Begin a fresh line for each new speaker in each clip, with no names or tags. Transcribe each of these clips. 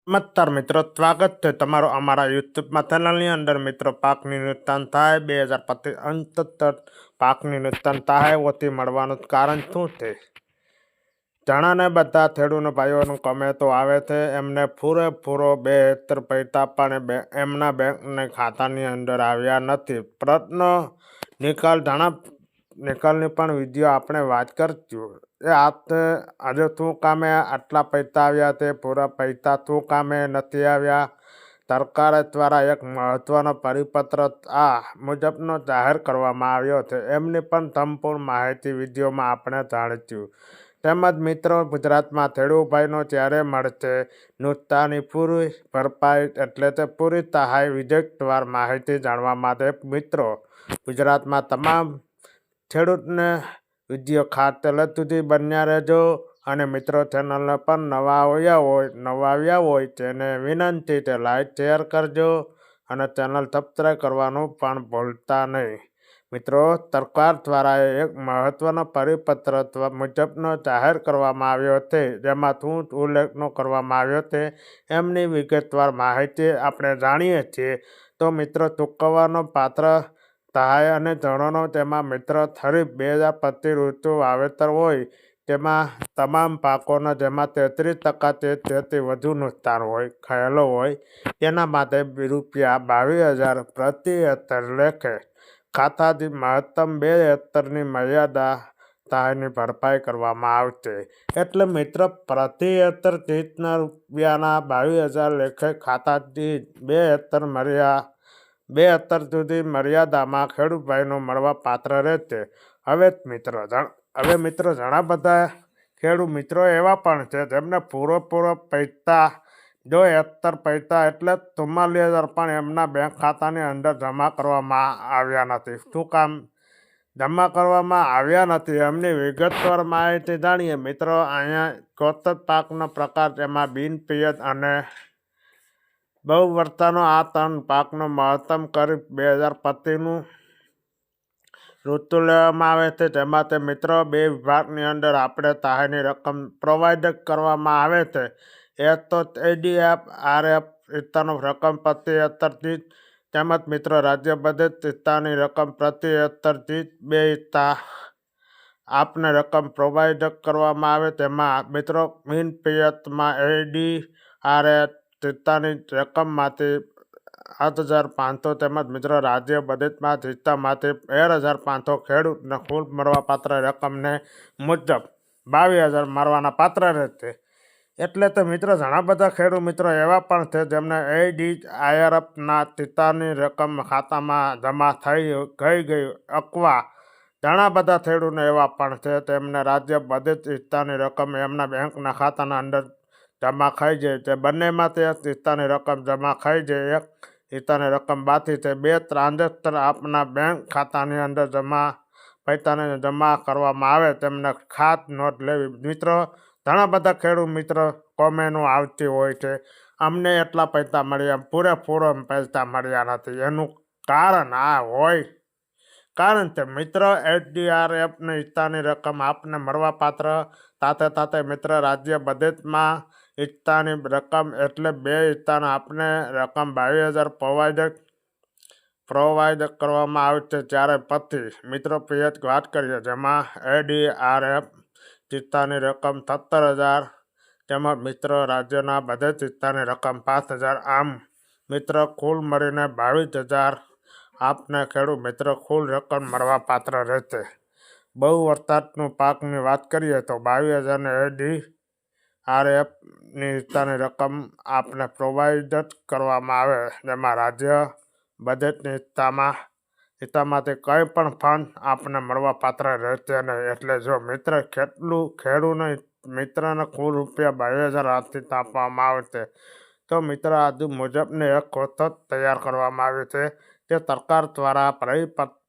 નમસ્કાર મિત્રો, સ્વાગત છે તમારો અમારા યુટ્યુબમાં ચેનલની અંદર. મિત્રો, પાકની નુકસાન થાય 2025 અંતર પાકની નુકસાન થાય ઓછી મળવાનું કારણ શું છે? જણાને બધા ખેડૂત ભાઈઓનું કમેન્ટો આવે છે. એમને પૂરેપૂરો 72 પૈસા પણ એમના બેંકના ખાતાની અંદર આવ્યા નથી. પ્રશ્ન નિકાલની પણ વિડીયો આપણે વાત કરશું. એ આજે શું કામે આટલા પૈસા આવ્યા છે, પૂરા પૈસા શું કામે નથી આવ્યા? સરકાર દ્વારા એક મહત્વનો પરિપત્ર આ મુજબનો જાહેર કરવામાં આવ્યો છે. એમની પણ સંપૂર્ણ માહિતી વિડીયોમાં આપણે જાણીશું. તેમજ મિત્રો, ગુજરાતમાં ખેડૂતભાઈનો ત્યારે મળશે નુકસાની પૂરી ભરપાઈ એટલે કે પૂરી સહાય? વિગતવાર માહિતી જાણવા માટે મિત્રો ગુજરાતમાં તમામ ખેડૂતને વિડીયો ખાસ છેલ્લે સુધી બન્યા રહેજો. અને મિત્રો, ચેનલને પણ નવા આવ્યા હોય તેને વિનંતી છે લાઈક શેર કરજો અને ચેનલ સબસ્ક્રાઈબ કરવાનું પણ ભૂલતા નહીં. મિત્રો, સરકાર દ્વારા એક મહત્વનો પરિપત્ર મુજબનો જાહેર કરવામાં આવ્યો છે. જેમાં શું ઉલ્લેખ કરવામાં આવ્યો છે એમની વિગતવાર માહિતી આપણે જાણીએ છીએ. તો મિત્રો, ચૂકવવાનો પાત્ર સહાય અને ધોરણો તેમાં મિત્રો ખરીફ 2025 ઋતુ વાવેતર હોય તેમાં તમામ પાકોના જેમાં 33% તેથી વધુ નુકસાન થયેલો હોય તેના માટે રૂપિયા 22,000 પ્રતિ હેક્ટર લેખે ખાતાથી મહત્તમ 2 હેક્ટરની મર્યાદા સહાયની ભરપાઈ કરવામાં આવશે. એટલે મિત્રો, પ્રતિ હેક્ટર 30 રૂપિયાના 22,000 લેખે ખાતાથી 2 હેક્ટર સુધી મર્યાદામાં ખેડૂતભાઈનો મળવા પાત્ર રહેશે. હવે મિત્રો ઘણા બધા ખેડૂત મિત્રો એવા પણ છે જેમને પૂરો પૈસા 2 હેક્ટર પૈસા એટલે 44,000 પણ એમના બેંક ખાતાની અંદર જમા કરવામાં આવ્યા નથી. શું કામ જમા કરવામાં આવ્યા નથી એમની વિગતવાર માહિતી જાણીએ. મિત્રો, અહીંયા કોટક પાકનો પ્રકાર તેમાં બિનપિયત અને બહુ વર્ષાનો આ 3 પાકનો મહત્તમ ખરીફ 2025નું ઋતુ લેવામાં આવે છે. જેમાં મિત્રો 2 વિભાગની અંદર આપણે સહાયની રકમ પ્રોવાઈડ કરવામાં આવે છે. એક તો ADF-RF વિસ્તારની રકમ પ્રતિ હેક્ટરથી, તેમજ મિત્રો રાજ્ય બજેટ વિસ્તારની રકમ પ્રતિ હેક્ટરથી 2 હિસ્સા આપને રકમ પ્રોવાઈડ કરવામાં આવે. તેમાં મિત્રો બિનપિયતમાં ADF-RF વિસ્તારની રકમમાંથી 8,500 તેમજ મિત્રો રાજ્ય બજેટમાં હિસ્સામાંથી 13,500 ખેડૂતને કુલ મળવાપાત્ર રકમને મુજબ 22,000 મળવાના પાત્ર રહેશે. એટલે તો મિત્રો ઘણા બધા ખેડૂત મિત્રો એવા પણ છે જેમને ADF-RFના હિસ્સાની રકમ ખાતામાં જમા થઈ ગઈ અથવા ઘણા બધા ખેડૂતો એવા પણ છે તેમને રાજ્ય બજેટ હિસ્સાની રકમ એમના બેંકના ખાતાના અંદર જમા થઈ જાય છે. બંનેમાંથી એક હિસ્સાની રકમ જમા થઈ જાય, એક હિસ્સાની રકમ બાકી છે. 2 ટ્રાન્ઝેક્શન આપના બેંક ખાતાની અંદર પૈસાને જમા કરવામાં આવે તેમને ખાસ નોંધ લેવી. મિત્રો, ઘણા બધા ખેડૂત મિત્રો કોમેન્ટો આવતી હોય છે અમને એટલા પૈસા મળ્યા, પૂરેપૂરો પૈસા મળ્યા નથી. એનું કારણ કારણ છે મિત્રો ADF-RFની હિસ્સાની રકમ આપને મળવા પાત્ર સાથે મિત્રો રાજ્ય બજેટમાં હિસ્સાની રકમ એટલે 2 હિસ્સાના આપને રકમ 22,000 પ્રોવાઈડ કરવામાં આવશે. ત્યારે પછી મિત્રો પિયત વાત કરીએ જેમાં ADF-RF હિસ્સાની રકમ 17,000 તેમજ મિત્રો રાજ્યના બજેટ હિસ્સાની રકમ 5,000. આમ મિત્રો કુલ મળીને 22,000 આપને ખેડૂત મિત્રો કુલ રકમ મળવા પાત્ર રહેશે. બહુ વરસાદનું પાકની વાત કરીએ તો 22,000 ADF-RFની હિસ્સાની રકમ આપને પ્રોવાઈડ કરવામાં આવે. જેમાં રાજ્ય બજેટની હિસ્સામાંથી કંઈ પણ ફંડ આપને મળવા પાત્ર રહેશે નહીં. એટલે જો મિત્ર ખેડૂતને મિત્રને કુલ રૂપિયા 22,000 આર્થિક આપવામાં આવશે તો મિત્ર આજુ મુજબની એક કોષ્ટક તૈયાર કરવામાં આવી છે. તે સરકાર દ્વારા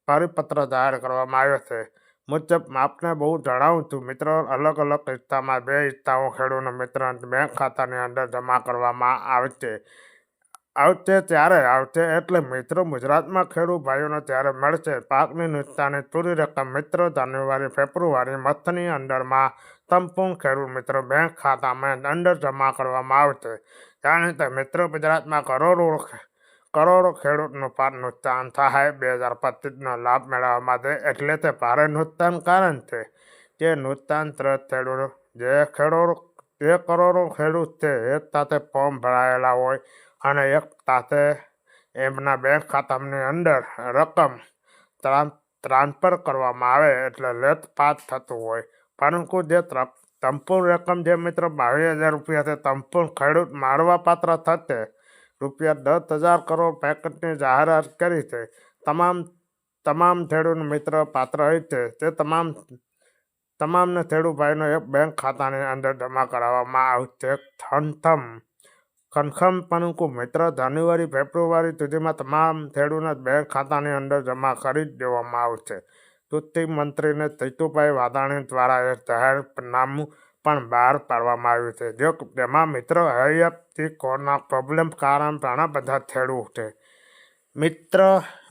પરિપત્ર જાહેર કરવામાં આવ્યો છે. મુજબ આપને બહુ જણાવું છું મિત્રો, અલગ હિસ્સામાં 2 હિસ્સાઓ ખેડૂતના મિત્ર બેંક ખાતાની અંદર જમા કરવામાં આવશે ત્યારે આવશે. એટલે મિત્રો ગુજરાતમાં ખેડૂત ભાઈઓને ત્યારે મળશે પાકની નુકસાની પૂરી રકમ. મિત્રો જાન્યુઆરી ફેબ્રુઆરી મંથની અંદરમાં સંપૂર્ણ ખેડૂત મિત્રો બેંક ખાતામાં અંદર જમા કરવામાં આવશે. જાણે તે મિત્રો ગુજરાતમાં કરોડો ખેડૂતનું પાક નુકસાન થાય 2025નો લાભ મેળવવા માટે. એટલે તે ભારે નુકસાન કારણ છે કે નુકસાનગ્રસ્ત ખેડૂતો જે કરોડો ખેડૂત છે એક સાથે ફોર્મ ભરાયેલા હોય અને એક સાથે એમના બેંક ખાતાની અંદર રકમ ટ્રાન્સફર કરવામાં આવે એટલે લેટ પાસ થતું હોય. પરંતુ જે સંપૂર્ણ રકમ જે મિત્રો 22,000 રૂપિયા છે સંપૂર્ણ ખેડૂત મારવા પાત્ર થશે. ₹10,000 કરોડ પેકેજની જાહેરાત કરી છે. તમામ ખેડૂત મિત્ર પાત્ર હોય છે તે તમામને ખેડૂત ભાઈનો એક બેંક ખાતાની અંદર જમા કરાવવામાં આવશે. પરંતુ મિત્ર જાન્યુઆરી ફેબ્રુઆરી સુધીમાં તમામ ખેડૂતના બેંક ખાતાની અંદર જમા કરી દેવામાં આવશે. કૃષિ મંત્રીને જીતુભાઈ વાઘાણી દ્વારા એક જાહેરનામું પણ બહાર પાડવામાં આવ્યું છે. જેમાં મિત્રો IFC કોડના પ્રોબ્લેમ કારણે ઘણા બધા ખેડૂત છે મિત્ર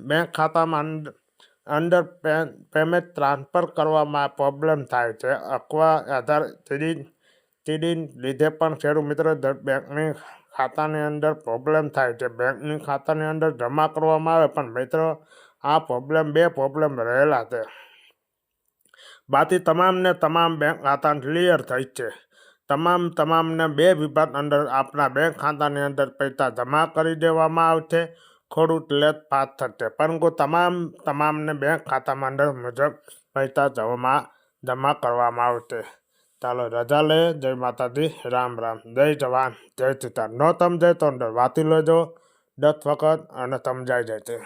બેંક ખાતામાં અંદર પેમેન્ટ ટ્રાન્સફર કરવામાં પ્રોબ્લેમ થાય છે. અથવા આધાર સીડી લીધે પણ ખેડૂત મિત્રો બેંકની ખાતાની અંદર પ્રોબ્લેમ થાય છે. બેંકની ખાતાની અંદર જમા કરવામાં આવે પણ મિત્રો આ બે પ્રોબ્લેમ રહેલા છે. બાકી તમામ બેંક ખાતા ક્લિયર થઈ છે. તમામને 2 વિભાગ અંદર આપણા બેંક ખાતાની અંદર પૈસા જમા કરી દેવામાં આવશે. થોડુંક લેટ પાસ થશે પરંતુ તમામને બેંક ખાતામાં અંદર મુજબ પૈસા જમા કરવામાં આવશે. ચાલો રજા લે. જય માતાજી, રામ રામ, જય જવાન જય કિસાન. ન સમજાય તો અંદર વાંચી લેજો 10 વખત અને સમજાઈ જશે.